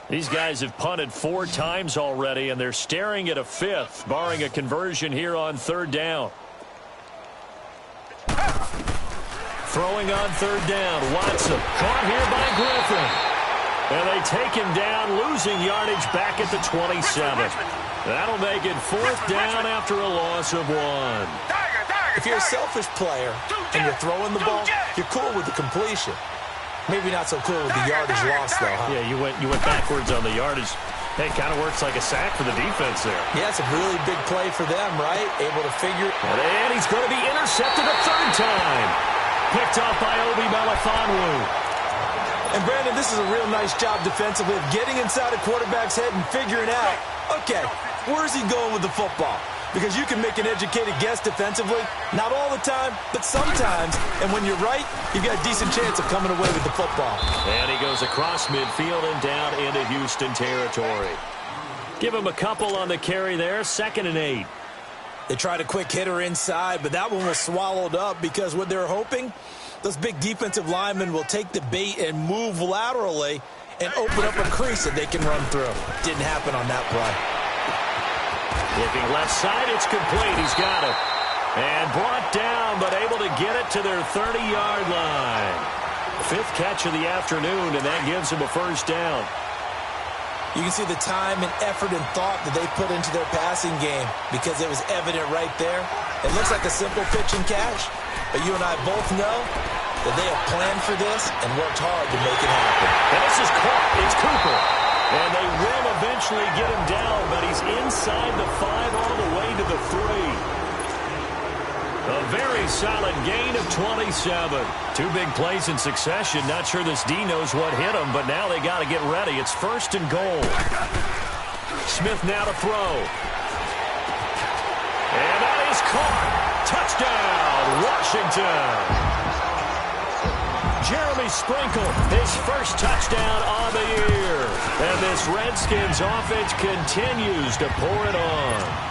These guys have punted 4 times already, and they're staring at a 5th, barring a conversion here on 3rd down. Throwing on 3rd down, Watson caught here by Griffin. And they take him down, losing yardage back at the 27. That'll make it 4th down after a loss of 1. If you're a selfish player and you're throwing the ball, you're cool with the completion. Maybe not so cool with the yardage loss, though, huh? Yeah, you went backwards on the yardage. Hey, kind of works like a sack for the defense there. Yeah, it's a really big play for them, right? Able to figure. And he's going to be intercepted a 3rd time. Picked up by Obi Melifonwu. And, Brandon, this is a real nice job defensively of getting inside a quarterback's head and figuring out, okay, where's he going with the football? Because you can make an educated guess defensively. Not all the time, but sometimes. And when you're right, you've got a decent chance of coming away with the football. And he goes across midfield and down into Houston territory. Give him a couple on the carry there, 2nd and 8. They tried a quick hitter inside, but that one was swallowed up because what they're hoping, those big defensive linemen will take the bait and move laterally and open up a crease that they can run through. Didn't happen on that play. Looking left side, it's complete. He's got it. And brought down, but able to get it to their 30-yard line. 5th catch of the afternoon, and that gives him a 1st down. You can see the time and effort and thought that they put into their passing game because it was evident right there. It looks like a simple pitch and catch, but you and I both know that they have planned for this and worked hard to make it happen. And this is caught. It's Cooper. And they will eventually get him down, but he's inside the 5 all the way to the 3. A very solid gain of 27. 2 big plays in succession. Not sure this D knows what hit him, but now they got to get ready. It's 1st and goal. Smith now to throw. And that is caught. Touchdown, Washington. Jeremy Sprinkle, his first touchdown on the year. And this Redskins offense continues to pour it on.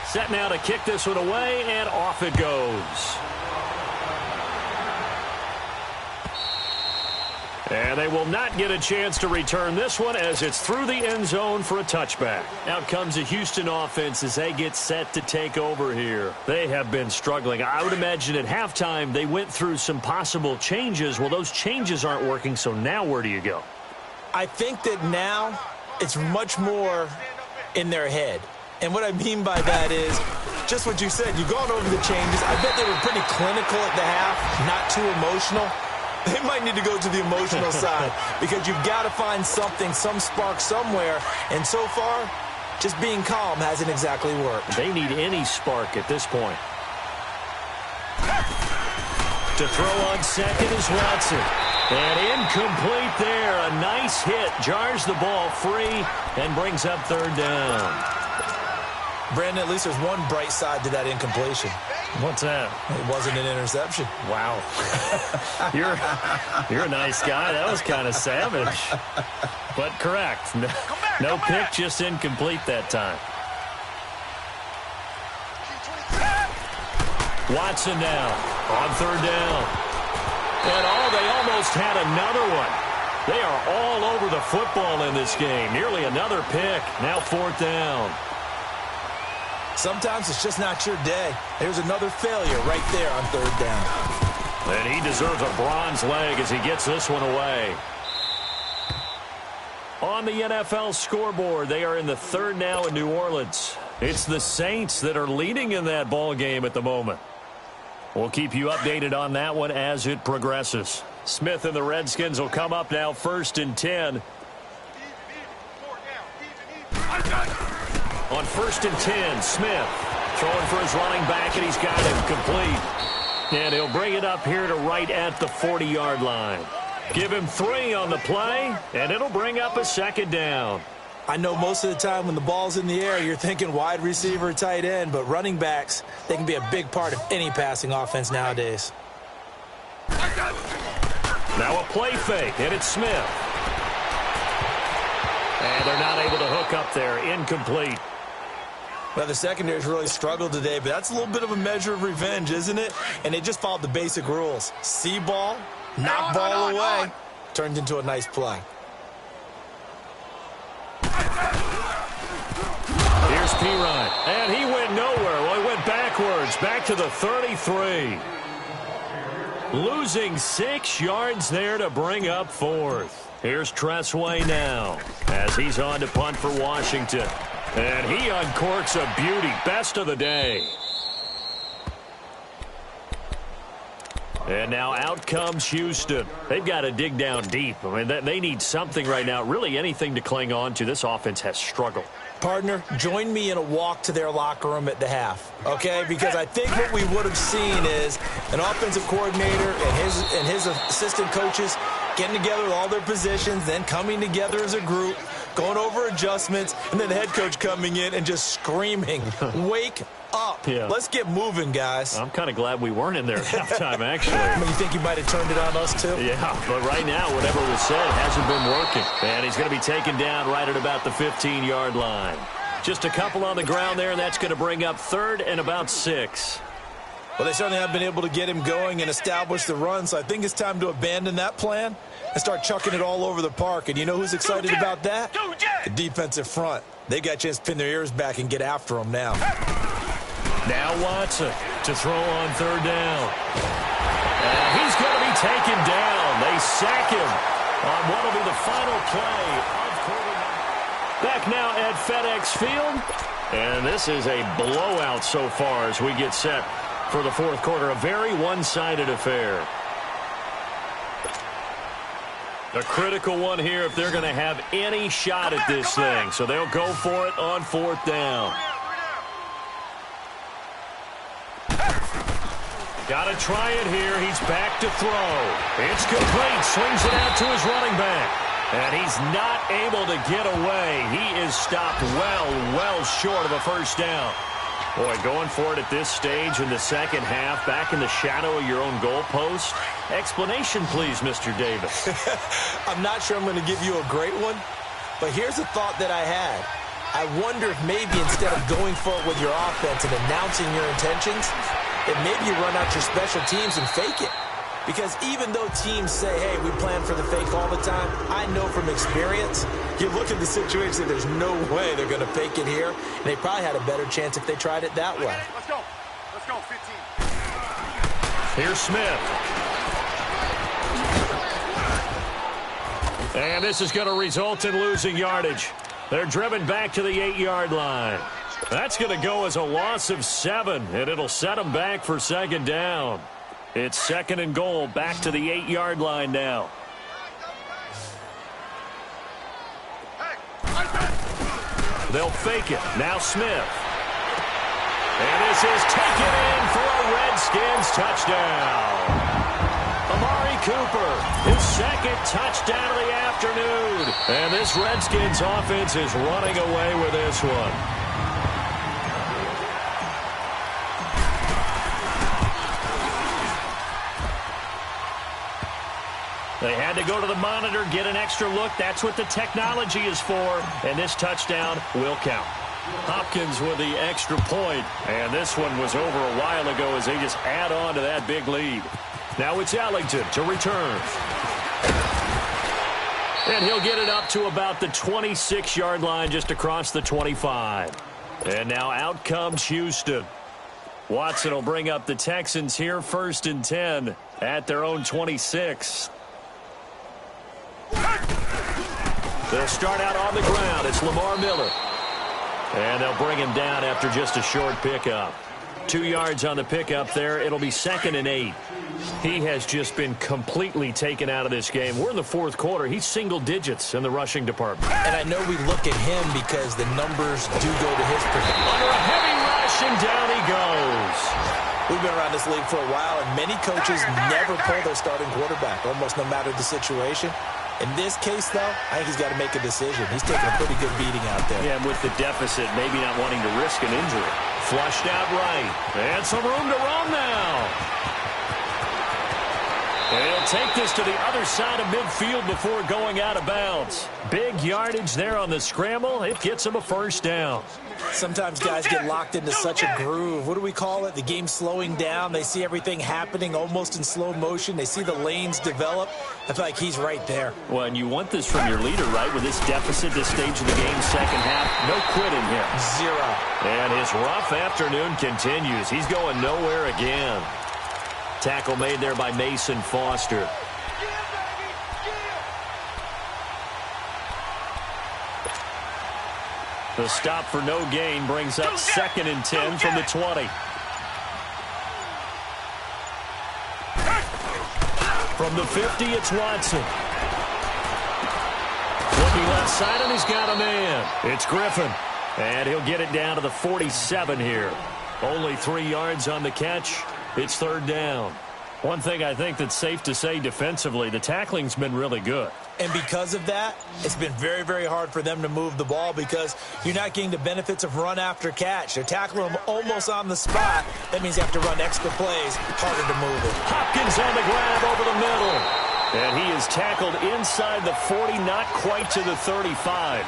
Set now to kick this one away, and off it goes. And they will not get a chance to return this one as it's through the end zone for a touchback. Out comes the Houston offense as they get set to take over here. They have been struggling. I would imagine at halftime they went through some possible changes. Well, those changes aren't working, so now where do you go? I think that now it's much more in their head. And what I mean by that is just what you said. You've gone over the changes. I bet they were pretty clinical at the half, not too emotional. They might need to go to the emotional side because you've got to find something, some spark somewhere. And so far, just being calm hasn't exactly worked. They need any spark at this point. To throw on second is Watson. And incomplete there. A nice hit. Jars the ball free and brings up third down. Brandon, at least there's one bright side to that incompletion. What's that? It wasn't an interception. Wow. You're a nice guy. That was kind of savage. But correct. No pick, just incomplete that time. Watson now on third down. And they almost had another one. They are all over the football in this game. Nearly another pick. Now fourth down. Sometimes it's just not your day. There's another failure right there on third down. And he deserves a bronze leg as he gets this one away. On the NFL scoreboard, they are in the third now in New Orleans. It's the Saints that are leading in that ball game at the moment. We'll keep you updated on that one as it progresses. Smith and the Redskins will come up now first and 10. On first and 10, Smith throwing for his running back, and he's got him complete. And he'll bring it up here to right at the 40-yard line. Give him 3 on the play, and it'll bring up a second down. I know most of the time when the ball's in the air, you're thinking wide receiver, tight end, but running backs, they can be a big part of any passing offense nowadays. Now a play fake, and it's Smith. And they're not able to hook up there. Incomplete. Well, the secondary's really struggled today, but that's a little bit of a measure of revenge, isn't it? And they just followed the basic rules. See ball, knock ball away. Turned into a nice play. Here's P-Ryan. And he went nowhere. Well, he went backwards. Back to the 33. Losing 6 yards there to bring up fourth. Here's Tressway now as he's on to punt for Washington. And he uncorks a beauty. Best of the day. And now out comes Houston. They've got to dig down deep. I mean, they need something right now. Really anything to cling on to. This offense has struggled. Partner, join me in a walk to their locker room at the half, okay? Because I think what we would have seen is an offensive coordinator and his assistant coaches getting together with all their positions, then coming together as a group, going over adjustments, and then the head coach coming in and just screaming, wake up. Yeah. Let's get moving, guys. I'm kind of glad we weren't in there at halftime, actually. You think he might have turned it on us, too? Yeah, but right now, whatever was said hasn't been working. And he's going to be taken down right at about the 15-yard line. Just a couple on the ground there, and that's going to bring up third and about 6. Well, they certainly have been able to get him going and establish the run, so I think it's time to abandon that plan and start chucking it all over the park. And you know who's excited about that? The defensive front. They got a chance to pin their ears back and get after him now. Now Watson to throw on third down. And he's going to be taken down. They sack him on what will be the final play of quarter. Back now at FedEx Field. And this is a blowout so far as we get set for the fourth quarter. A very one-sided affair. A critical one here if they're going to have any shot at this thing. So they'll go for it on 4th down. Got to try it here. He's back to throw. It's complete. Swings it out to his running back. And he's not able to get away. He is stopped well short of a first down. Boy, going for it at this stage in the second half, back in the shadow of your own goalpost. Explanation, please, Mr. Davis. I'm not sure I'm going to give you a great one, but here's a thought that I had. I wonder if maybe instead of going for it with your offense and announcing your intentions, that maybe you run out your special teams and fake it. Because even though teams say, hey, we plan for the fake all the time, I know from experience, you look at the situation, there's no way they're going to fake it here. And they probably had a better chance if they tried it that way. Let's go. Let's go, 15. Here's Smith. And this is going to result in losing yardage. They're driven back to the 8-yard line. That's going to go as a loss of 7, and it'll set them back for 2nd down. It's 2nd and goal, back to the 8-yard line now. They'll fake it. Now Smith. And this is taken in for a Redskins touchdown. Amari Cooper, his 2nd touchdown of the afternoon. And this Redskins offense is running away with this one. They had to go to the monitor, get an extra look. That's what the technology is for. And this touchdown will count. Hopkins with the extra point. And this one was over a while ago as they just add on to that big lead. Now it's Ellington to return. And he'll get it up to about the 26-yard line, just across the 25. And now out comes Houston. Watson will bring up the Texans here, 1st and 10 at their own 26. They'll start out on the ground. It's Lamar Miller. And they'll bring him down after just a short pickup. 2 yards on the pickup there. It'll be 2nd and 8. He has just been completely taken out of this game. We're in the 4th quarter. He's single digits in the rushing department. And I know we look at him because the numbers do go to his perspective. Under a heavy rush, and down he goes. We've been around this league for a while, and many coaches never pull their starting quarterback, almost no matter the situation. In this case, though, I think he's got to make a decision. He's taking a pretty good beating out there. Yeah, with the deficit, maybe not wanting to risk an injury. Flushed out right. And some room to roam now. And he'll take this to the other side of midfield before going out of bounds. Big yardage there on the scramble. It gets him a 1st down. Sometimes guys get locked into such a groove. What do we call it? The game's slowing down. They see everything happening almost in slow motion. They see the lanes develop. I feel like he's right there. Well, and you want this from your leader, right? With this deficit, this stage of the game, second half, no quitting here. 0. And his rough afternoon continues. He's going nowhere again. Tackle made there by Mason Foster. The stop for no gain brings up 2nd and 10 from the 20. From the 50, it's Watson. Looking left side, and he's got a man. It's Griffin. And he'll get it down to the 47 here. Only 3 yards on the catch. It's 3rd down. One thing I think that's safe to say defensively, the tackling's been really good. And because of that, it's been very, very hard for them to move the ball because you're not getting the benefits of run after catch. They're tackling them almost on the spot. That means you have to run extra plays, harder to move it. Hopkins on the grab over the middle. And he is tackled inside the 40, not quite to the 35.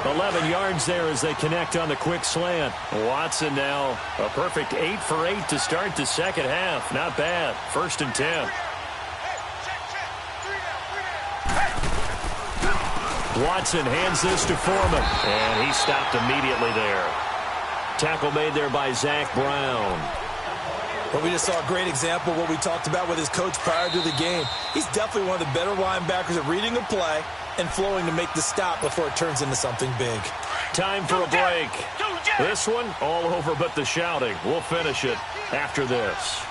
11 yards there as they connect on the quick slant. Watson now a perfect 8 for 8 to start the second half. Not bad. 1st and 10. Watson hands this to Foreman, and he stopped immediately there. Tackle made there by Zach Brown. Well, we just saw a great example of what we talked about with his coach prior to the game. He's definitely one of the better linebackers at reading a play and flowing to make the stop before it turns into something big. Time for a break. This one all over but the shouting. We'll finish it after this.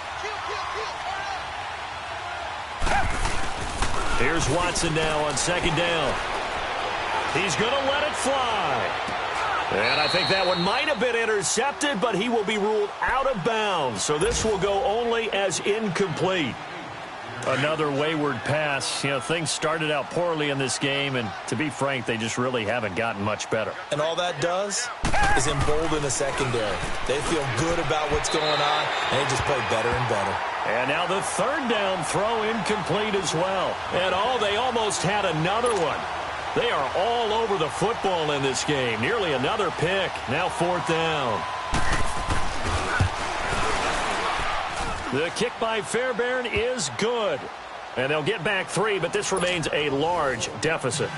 Here's Watson now on second down. He's going to let it fly. And I think that one might have been intercepted, but he will be ruled out of bounds. So this will go only as incomplete. Another wayward pass. You know, things started out poorly in this game, and to be frank, they just really haven't gotten much better. And all that does is embolden the secondary. They feel good about what's going on, and they just play better and better. And now the third down throw incomplete as well. And they almost had another one. They are all over the football in this game. Nearly another pick. Now fourth down. The kick by Fairbairn is good. And they'll get back 3, but this remains a large deficit.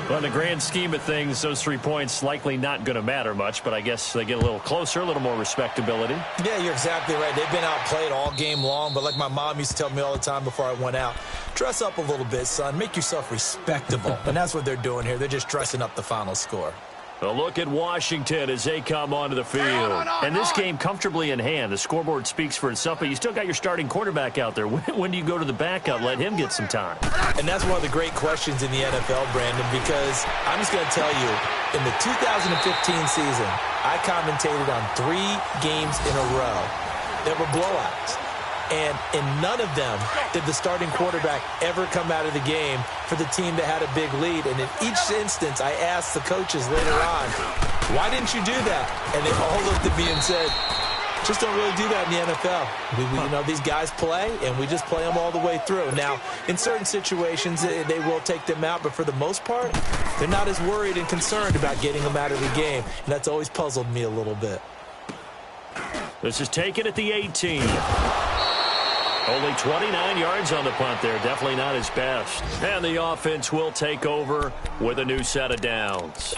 Well, in the grand scheme of things, those 3 points likely not going to matter much, but I guess they get a little closer, a little more respectability. Yeah, you're exactly right. They've been outplayed all game long, but like my mom used to tell me all the time before I went out, dress up a little bit, son. Make yourself respectable. And that's what they're doing here. They're just dressing up the final score. A look at Washington as they come onto the field. And this game comfortably in hand. The scoreboard speaks for itself, but you still got your starting quarterback out there. When do you go to the backup? Let him get some time. And that's one of the great questions in the NFL, Brandon, because I'm just going to tell you, in the 2015 season, I commentated on 3 games in a row that were blowouts. And in none of them did the starting quarterback ever come out of the game for the team that had a big lead. And in each instance, I asked the coaches later on, why didn't you do that? And they all looked at me and said, just don't really do that in the NFL. You know, these guys play, and we just play them all the way through. Now, in certain situations, they will take them out, but for the most part, they're not as worried and concerned about getting them out of the game. And that's always puzzled me a little bit. This is taken at the 18. Only 29 yards on the punt there. Definitely not his best. And the offense will take over with a new set of downs.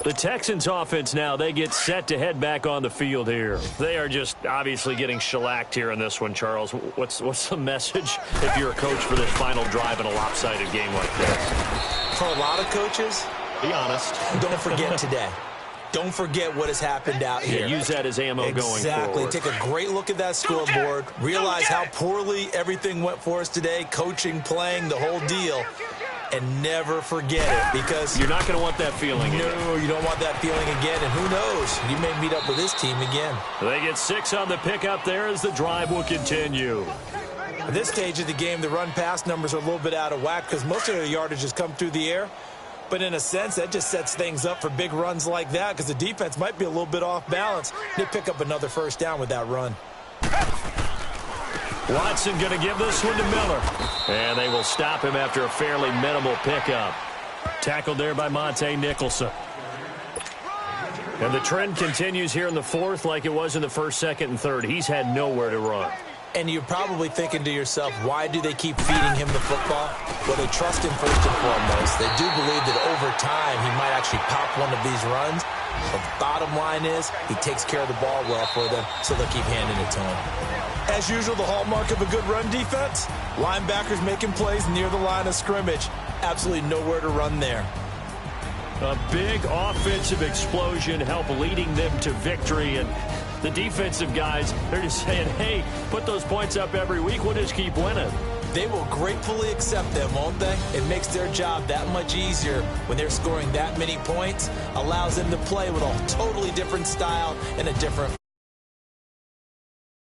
The Texans offense now, they get set to head back on the field here. They are just obviously getting shellacked here in this one, Charles. What's the message if you're a coach for this final drive in a lopsided game like this? For a lot of coaches, be honest. Don't forget today. Don't forget what has happened out here. Yeah, use that as ammo going forward. Exactly. Take a great look at that scoreboard. Realize how poorly everything went for us today. Coaching, playing, the whole deal. And never forget it, because you're not going to want that feeling again. No, you don't want that feeling again. And who knows? You may meet up with this team again. They get 6 on the pickup there as the drive will continue. At this stage of the game, the run-pass numbers are a little bit out of whack because most of the yardage has come through the air. But in a sense, that just sets things up for big runs like that because the defense might be a little bit off balance. They pick up another first down with that run. Watson going to give this one to Miller. And they will stop him after a fairly minimal pickup. Tackled there by Monte Nicholson. And the trend continues here in the fourth like it was in the first, second, and third. He's had nowhere to run. And you're probably thinking to yourself, why do they keep feeding him the football? Well, they trust him first and foremost. They do believe that over time he might actually pop one of these runs. But the bottom line is he takes care of the ball well for them, so they'll keep handing it to him. As usual, the hallmark of a good run defense, linebackers making plays near the line of scrimmage. Absolutely nowhere to run there. A big offensive explosion helped leading them to victory, and the defensive guys, they're just saying, hey, put those points up every week, we'll just keep winning. They will gratefully accept them, won't they? It makes their job that much easier when they're scoring that many points, allows them to play with a totally different style and a different